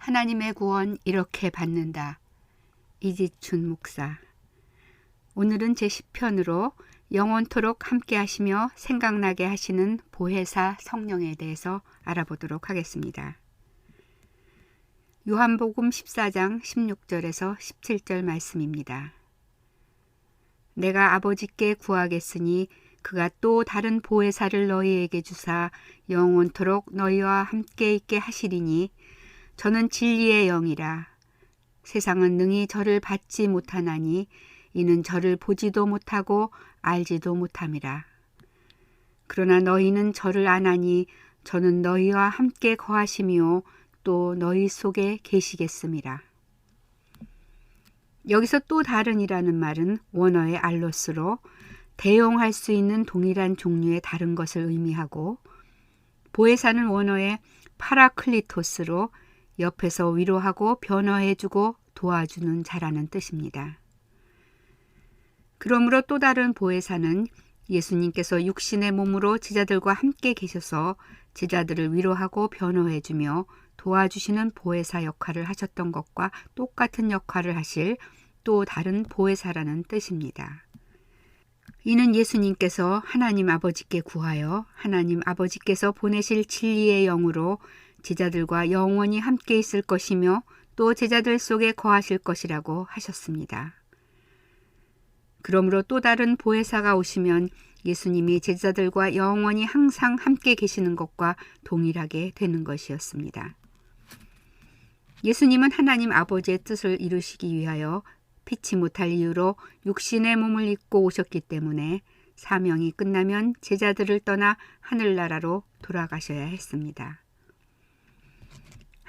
하나님의 구원 이렇게 받는다. 이지춘 목사. 오늘은 제 10편으로 영원토록 함께 하시며 생각나게 하시는 보혜사 성령에 대해서 알아보도록 하겠습니다. 요한복음 14장 16절에서 17절 말씀입니다. 내가 아버지께 구하겠으니 그가 또 다른 보혜사를 너희에게 주사 영원토록 너희와 함께 있게 하시리니 저는 진리의 영이라. 세상은 능히 저를 받지 못하나니 이는 저를 보지도 못하고 알지도 못함이라. 그러나 너희는 저를 아나니 저는 너희와 함께 거하시며 또 너희 속에 계시겠음이라. 여기서 또 다른이라는 말은 원어의 알로스로 대용할 수 있는 동일한 종류의 다른 것을 의미하고, 보혜사는 원어의 파라클리토스로 옆에서 위로하고 변화해주고 도와주는 자라는 뜻입니다. 그러므로 또 다른 보혜사는 예수님께서 육신의 몸으로 제자들과 함께 계셔서 제자들을 위로하고 변호해주며 도와주시는 보혜사 역할을 하셨던 것과 똑같은 역할을 하실 또 다른 보혜사라는 뜻입니다. 이는 예수님께서 하나님 아버지께 구하여 하나님 아버지께서 보내실 진리의 영으로 제자들과 영원히 함께 있을 것이며 또 제자들 속에 거하실 것이라고 하셨습니다. 그러므로 또 다른 보혜사가 오시면 예수님이 제자들과 영원히 항상 함께 계시는 것과 동일하게 되는 것이었습니다. 예수님은 하나님 아버지의 뜻을 이루시기 위하여 피치 못할 이유로 육신의 몸을 입고 오셨기 때문에 사명이 끝나면 제자들을 떠나 하늘나라로 돌아가셔야 했습니다.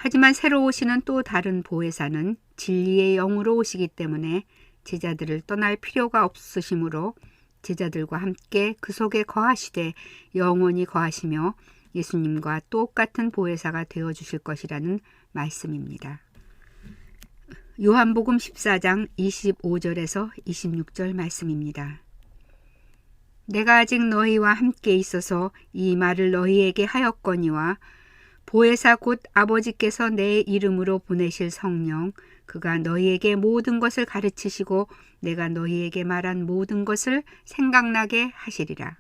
하지만 새로 오시는 또 다른 보혜사는 진리의 영으로 오시기 때문에 제자들을 떠날 필요가 없으시므로 제자들과 함께 그 속에 거하시되 영원히 거하시며 예수님과 똑같은 보혜사가 되어주실 것이라는 말씀입니다. 요한복음 14장 25절에서 26절 말씀입니다. 내가 아직 너희와 함께 있어서 이 말을 너희에게 하였거니와 보혜사 곧 아버지께서 내 이름으로 보내실 성령 그가 너희에게 모든 것을 가르치시고 내가 너희에게 말한 모든 것을 생각나게 하시리라.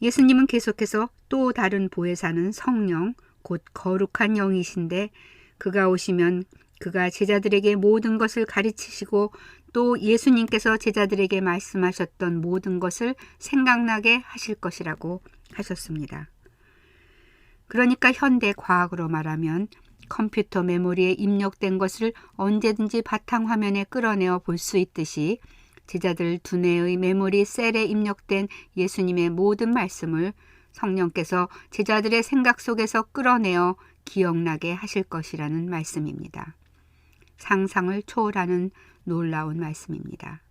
예수님은 계속해서 또 다른 보혜사는 성령 곧 거룩한 영이신데 그가 오시면 그가 제자들에게 모든 것을 가르치시고 또 예수님께서 제자들에게 말씀하셨던 모든 것을 생각나게 하실 것이라고 하셨습니다. 그러니까 현대 과학으로 말하면 컴퓨터 메모리에 입력된 것을 언제든지 바탕화면에 끌어내어 볼 수 있듯이 제자들 두뇌의 메모리 셀에 입력된 예수님의 모든 말씀을 성령께서 제자들의 생각 속에서 끌어내어 기억나게 하실 것이라는 말씀입니다. 상상을 초월하는 놀라운 말씀입니다.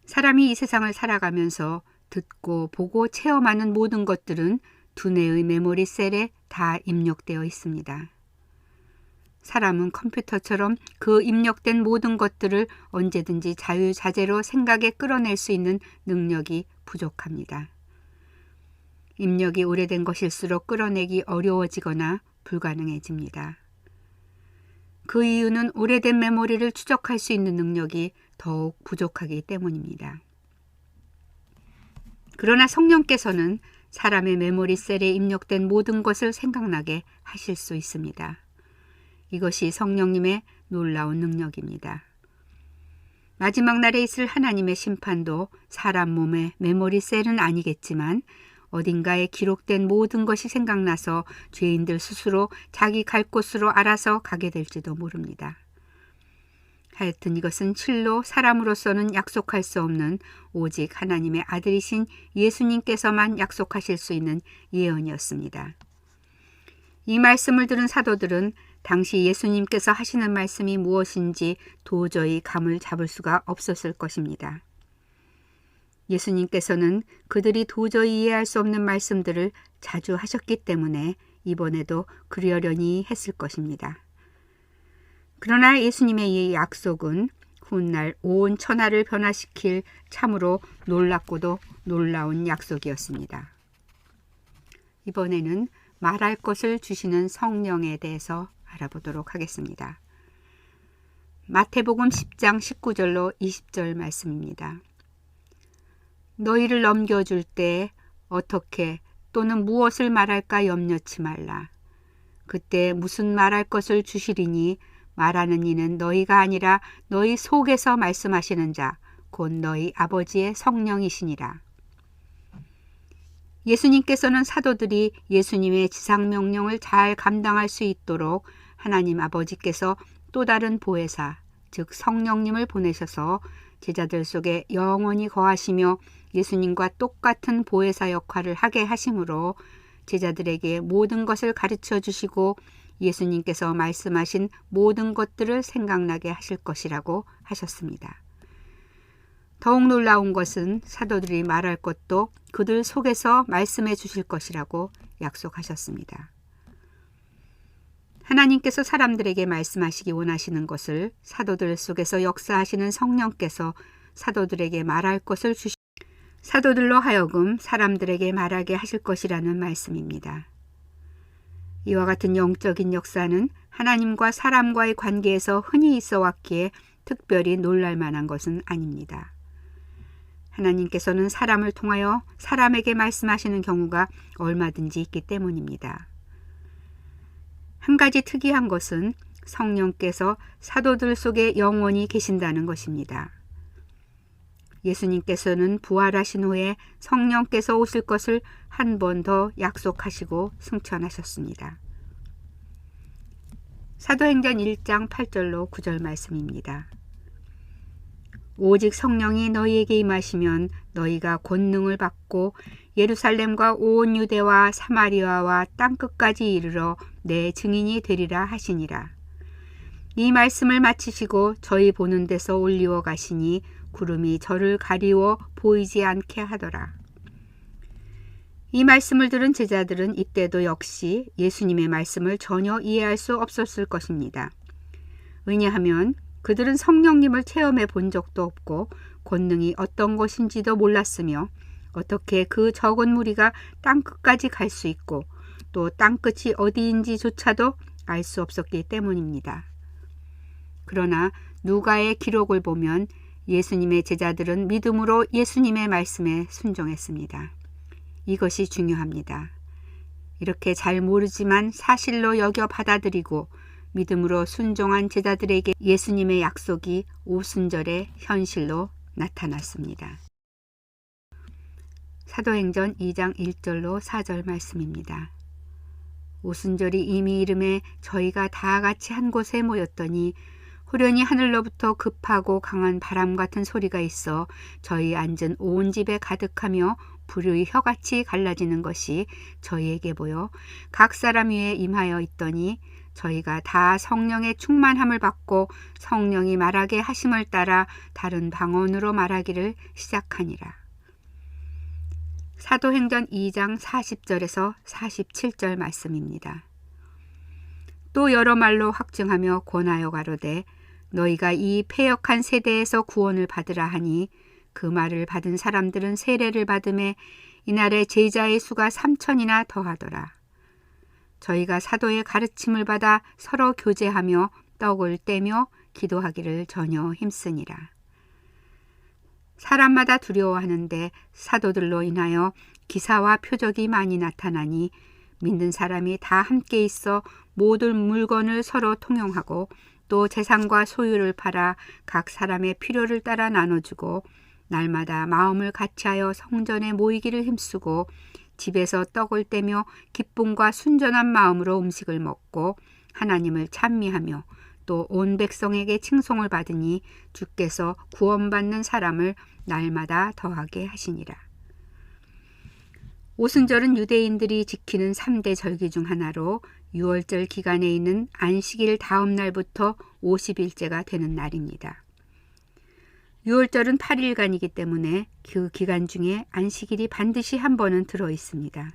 사람이 이 세상을 살아가면서 듣고 보고 체험하는 모든 것들은 두뇌의 메모리 셀에 다 입력되어 있습니다. 사람은 컴퓨터처럼 그 입력된 모든 것들을 언제든지 자유자재로 생각에 끌어낼 수 있는 능력이 부족합니다. 입력이 오래된 것일수록 끌어내기 어려워지거나 불가능해집니다. 그 이유는 오래된 메모리를 추적할 수 있는 능력이 더욱 부족하기 때문입니다. 그러나 성령께서는 사람의 메모리 셀에 입력된 모든 것을 생각나게 하실 수 있습니다. 이것이 성령님의 놀라운 능력입니다. 마지막 날에 있을 하나님의 심판도 사람 몸의 메모리 셀은 아니겠지만 어딘가에 기록된 모든 것이 생각나서 죄인들 스스로 자기 갈 곳으로 알아서 가게 될지도 모릅니다. 하여튼 이것은 실로 사람으로서는 약속할 수 없는 오직 하나님의 아들이신 예수님께서만 약속하실 수 있는 예언이었습니다. 이 말씀을 들은 사도들은 당시 예수님께서 하시는 말씀이 무엇인지 도저히 감을 잡을 수가 없었을 것입니다. 예수님께서는 그들이 도저히 이해할 수 없는 말씀들을 자주 하셨기 때문에 이번에도 그러려니 했을 것입니다. 그러나 예수님의 이 약속은 훗날 온 천하를 변화시킬 참으로 놀랍고도 놀라운 약속이었습니다. 이번에는 말할 것을 주시는 성령에 대해서 알아보도록 하겠습니다. 마태복음 10장 19절로 20절 말씀입니다. 너희를 넘겨줄 때 어떻게 또는 무엇을 말할까 염려치 말라. 그때 무슨 말할 것을 주시리니 말하는 이는 너희가 아니라 너희 속에서 말씀하시는 자, 곧 너희 아버지의 성령이시니라. 예수님께서는 사도들이 예수님의 지상명령을 잘 감당할 수 있도록 하나님 아버지께서 또 다른 보혜사, 즉 성령님을 보내셔서 제자들 속에 영원히 거하시며 예수님과 똑같은 보혜사 역할을 하게 하심으로 제자들에게 모든 것을 가르쳐 주시고 예수님께서 말씀하신 모든 것들을 생각나게 하실 것이라고 하셨습니다. 더욱 놀라운 것은 사도들이 말할 것도 그들 속에서 말씀해 주실 것이라고 약속하셨습니다. 하나님께서 사람들에게 말씀하시기 원하시는 것을 사도들 속에서 역사하시는 성령께서 사도들에게 말할 것을 사도들로 하여금 사람들에게 말하게 하실 것이라는 말씀입니다. 이와 같은 영적인 역사는 하나님과 사람과의 관계에서 흔히 있어 왔기에 특별히 놀랄 만한 것은 아닙니다. 하나님께서는 사람을 통하여 사람에게 말씀하시는 경우가 얼마든지 있기 때문입니다. 한 가지 특이한 것은 성령께서 사도들 속에 영원히 계신다는 것입니다. 예수님께서는 부활하신 후에 성령께서 오실 것을 한 번 더 약속하시고 승천하셨습니다. 사도행전 1장 8절로 9절 말씀입니다. 오직 성령이 너희에게 임하시면 너희가 권능을 받고 예루살렘과 온 유대와 사마리아와 땅끝까지 이르러 내 증인이 되리라 하시니라. 이 말씀을 마치시고 저희 보는 데서 올리워 가시니 구름이 저를 가리워 보이지 않게 하더라. 이 말씀을 들은 제자들은 이때도 역시 예수님의 말씀을 전혀 이해할 수 없었을 것입니다. 왜냐하면 그들은 성령님을 체험해 본 적도 없고 권능이 어떤 것인지도 몰랐으며 어떻게 그 적은 무리가 땅끝까지 갈 수 있고 또 땅끝이 어디인지조차도 알 수 없었기 때문입니다. 그러나 누가의 기록을 보면 예수님의 제자들은 믿음으로 예수님의 말씀에 순종했습니다. 이것이 중요합니다. 이렇게 잘 모르지만 사실로 여겨 받아들이고 믿음으로 순종한 제자들에게 예수님의 약속이 오순절에 현실로 나타났습니다. 사도행전 2장 1절로 4절 말씀입니다. 오순절이 이미 이름에 저희가 다 같이 한 곳에 모였더니 후련히 하늘로부터 급하고 강한 바람 같은 소리가 있어 저희 앉은 온 집에 가득하며 불의 혀같이 갈라지는 것이 저희에게 보여 각 사람 위에 임하여 있더니 저희가 다 성령의 충만함을 받고 성령이 말하게 하심을 따라 다른 방언으로 말하기를 시작하니라. 사도행전 2장 40절에서 47절 말씀입니다. 또 여러 말로 확증하며 권하여 가로되 너희가 이 패역한 세대에서 구원을 받으라 하니 그 말을 받은 사람들은 세례를 받음에 이날에 제자의 수가 3,000이나 더하더라. 저희가 사도의 가르침을 받아 서로 교제하며 떡을 떼며 기도하기를 전혀 힘쓰니라. 사람마다 두려워하는데 사도들로 인하여 기사와 표적이 많이 나타나니 믿는 사람이 다 함께 있어 모든 물건을 서로 통용하고 또 재산과 소유를 팔아 각 사람의 필요를 따라 나눠주고 날마다 마음을 같이하여 성전에 모이기를 힘쓰고 집에서 떡을 떼며 기쁨과 순전한 마음으로 음식을 먹고 하나님을 찬미하며 또 온 백성에게 칭송을 받으니 주께서 구원받는 사람을 날마다 더하게 하시니라. 오순절은 유대인들이 지키는 3대 절기 중 하나로 6월절 기간에 있는 안식일 다음 날부터 50일째가 되는 날입니다. 6월절은 8일간이기 때문에 그 기간 중에 안식일이 반드시 한 번은 들어 있습니다.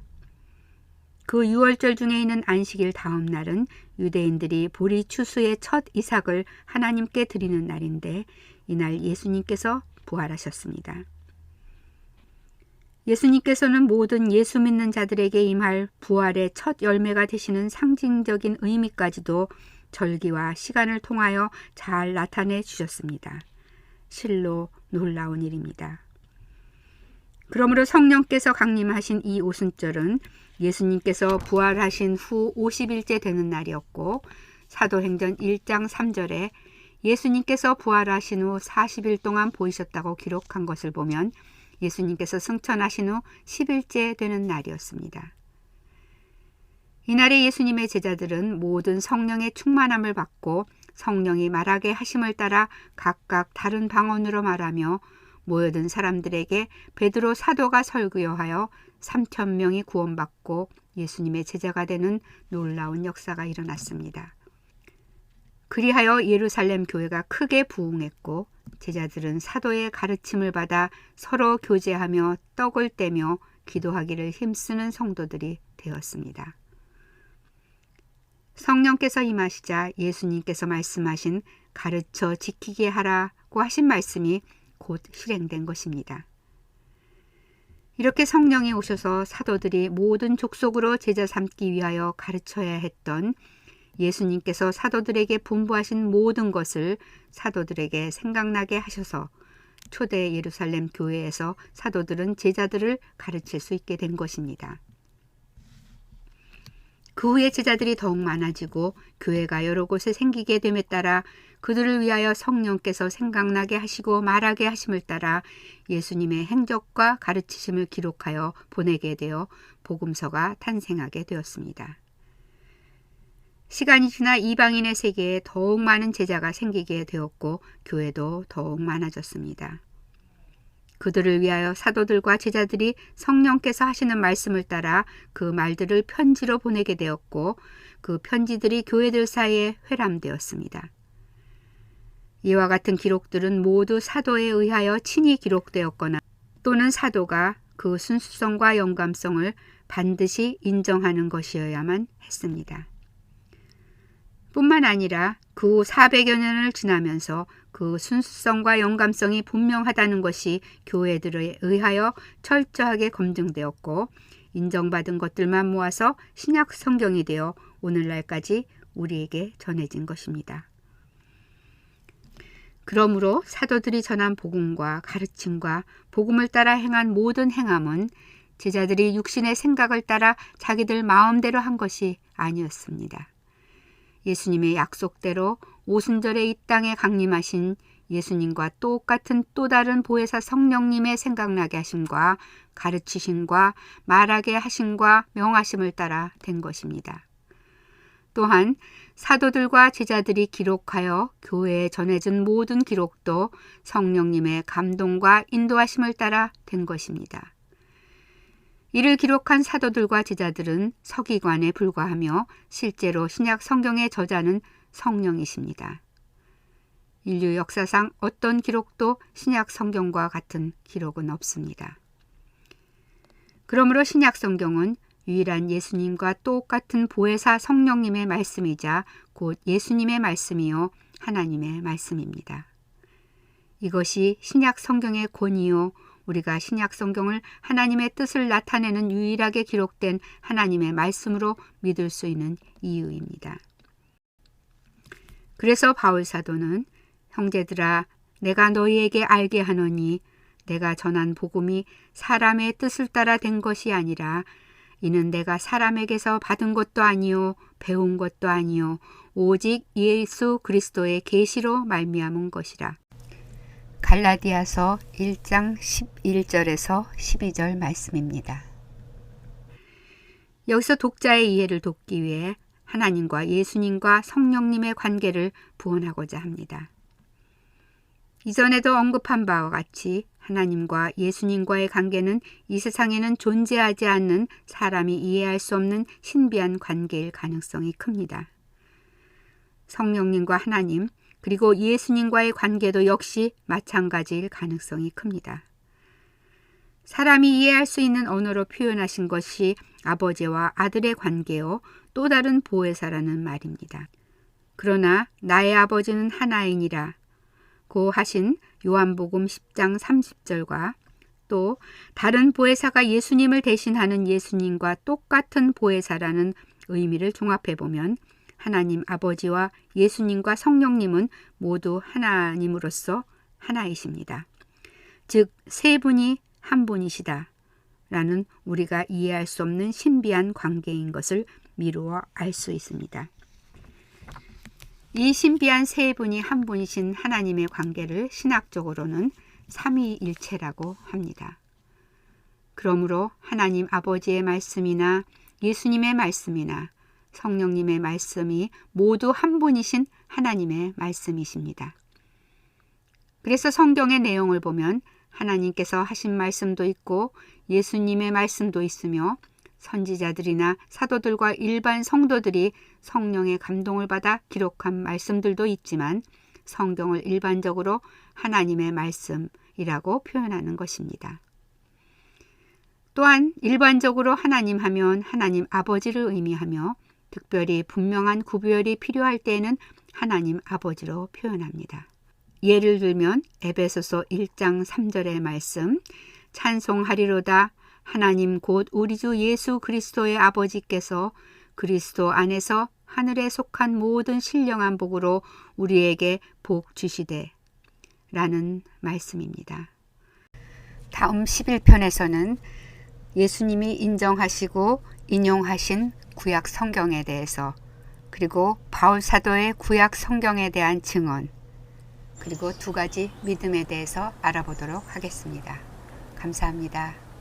그 6월절 중에 있는 안식일 다음 날은 유대인들이 보리 추수의 첫 이삭을 하나님께 드리는 날인데 이날 예수님께서 부활하셨습니다. 예수님께서는 모든 예수 믿는 자들에게 임할 부활의 첫 열매가 되시는 상징적인 의미까지도 절기와 시간을 통하여 잘 나타내 주셨습니다. 실로 놀라운 일입니다. 그러므로 성령께서 강림하신 이 오순절은 예수님께서 부활하신 후 50일째 되는 날이었고, 사도행전 1장 3절에 예수님께서 부활하신 후 40일 동안 보이셨다고 기록한 것을 보면 예수님께서 승천하신 후 10일째 되는 날이었습니다. 이날에 예수님의 제자들은 모든 성령의 충만함을 받고 성령이 말하게 하심을 따라 각각 다른 방언으로 말하며 모여든 사람들에게 베드로 사도가 설교하여 3,000명이 구원받고 예수님의 제자가 되는 놀라운 역사가 일어났습니다. 그리하여 예루살렘 교회가 크게 부흥했고 제자들은 사도의 가르침을 받아 서로 교제하며 떡을 떼며 기도하기를 힘쓰는 성도들이 되었습니다. 성령께서 임하시자 예수님께서 말씀하신 가르쳐 지키게 하라고 하신 말씀이 곧 실행된 것입니다. 이렇게 성령이 오셔서 사도들이 모든 족속으로 제자 삼기 위하여 가르쳐야 했던 예수님께서 사도들에게 분부하신 모든 것을 사도들에게 생각나게 하셔서 초대 예루살렘 교회에서 사도들은 제자들을 가르칠 수 있게 된 것입니다. 그 후에 제자들이 더욱 많아지고 교회가 여러 곳에 생기게 됨에 따라 그들을 위하여 성령께서 생각나게 하시고 말하게 하심을 따라 예수님의 행적과 가르치심을 기록하여 보내게 되어 복음서가 탄생하게 되었습니다. 시간이 지나 이방인의 세계에 더욱 많은 제자가 생기게 되었고 교회도 더욱 많아졌습니다. 그들을 위하여 사도들과 제자들이 성령께서 하시는 말씀을 따라 그 말들을 편지로 보내게 되었고 그 편지들이 교회들 사이에 회람되었습니다. 이와 같은 기록들은 모두 사도에 의하여 친히 기록되었거나 또는 사도가 그 순수성과 영감성을 반드시 인정하는 것이어야만 했습니다. 뿐만 아니라 그 후 400여 년을 지나면서 그 순수성과 영감성이 분명하다는 것이 교회들에 의하여 철저하게 검증되었고 인정받은 것들만 모아서 신약 성경이 되어 오늘날까지 우리에게 전해진 것입니다. 그러므로 사도들이 전한 복음과 가르침과 복음을 따라 행한 모든 행함은 제자들이 육신의 생각을 따라 자기들 마음대로 한 것이 아니었습니다. 예수님의 약속대로 오순절에 이 땅에 강림하신 예수님과 똑같은 또 다른 보혜사 성령님의 생각나게 하심과 가르치심과 말하게 하심과 명하심을 따라 된 것입니다. 또한 사도들과 제자들이 기록하여 교회에 전해진 모든 기록도 성령님의 감동과 인도하심을 따라 된 것입니다. 이를 기록한 사도들과 제자들은 서기관에 불과하며 실제로 신약 성경의 저자는 성령이십니다. 인류 역사상 어떤 기록도 신약 성경과 같은 기록은 없습니다. 그러므로 신약 성경은 유일한 예수님과 똑같은 보혜사 성령님의 말씀이자 곧 예수님의 말씀이요 하나님의 말씀입니다. 이것이 신약 성경의 권위요 우리가 신약 성경을 하나님의 뜻을 나타내는 유일하게 기록된 하나님의 말씀으로 믿을 수 있는 이유입니다. 그래서 바울 사도는 형제들아 내가 너희에게 알게 하노니 내가 전한 복음이 사람의 뜻을 따라 된 것이 아니라 이는 내가 사람에게서 받은 것도 아니요 배운 것도 아니요 오직 예수 그리스도의 계시로 말미암은 것이라. 갈라디아서 1장 11절에서 12절 말씀입니다. 여기서 독자의 이해를 돕기 위해 하나님과 예수님과 성령님의 관계를 부언하고자 합니다. 이전에도 언급한 바와 같이 하나님과 예수님과의 관계는 이 세상에는 존재하지 않는 사람이 이해할 수 없는 신비한 관계일 가능성이 큽니다. 성령님과 하나님 그리고 예수님과의 관계도 역시 마찬가지일 가능성이 큽니다. 사람이 이해할 수 있는 언어로 표현하신 것이 아버지와 아들의 관계요 또 다른 보혜사라는 말입니다. 그러나 나의 아버지는 하나이니라 고 하신 요한복음 10장 30절과 또 다른 보혜사가 예수님을 대신하는 예수님과 똑같은 보혜사라는 의미를 종합해 보면 하나님 아버지와 예수님과 성령님은 모두 하나님으로서 하나이십니다. 즉 세 분이 한 분이시다 라는 우리가 이해할 수 없는 신비한 관계인 것을 미루어 알 수 있습니다. 이 신비한 세 분이 한 분이신 하나님의 관계를 신학적으로는 삼위일체라고 합니다. 그러므로 하나님 아버지의 말씀이나 예수님의 말씀이나 성령님의 말씀이 모두 한 분이신 하나님의 말씀이십니다. 그래서 성경의 내용을 보면 하나님께서 하신 말씀도 있고 예수님의 말씀도 있으며 선지자들이나 사도들과 일반 성도들이 성령의 감동을 받아 기록한 말씀들도 있지만 성경을 일반적으로 하나님의 말씀이라고 표현하는 것입니다. 또한 일반적으로 하나님 하면 하나님 아버지를 의미하며 특별히 분명한 구별이 필요할 때에는 하나님 아버지로 표현합니다. 예를 들면 에베소서 1장 3절의 말씀 찬송하리로다 하나님 곧 우리 주 예수 그리스도의 아버지께서 그리스도 안에서 하늘에 속한 모든 신령한 복으로 우리에게 복 주시되 라는 말씀입니다. 다음 11편에서는 예수님이 인정하시고 인용하신 구약 성경에 대해서 그리고 바울 사도의 구약 성경에 대한 증언 그리고 두 가지 믿음에 대해서 알아보도록 하겠습니다. 감사합니다.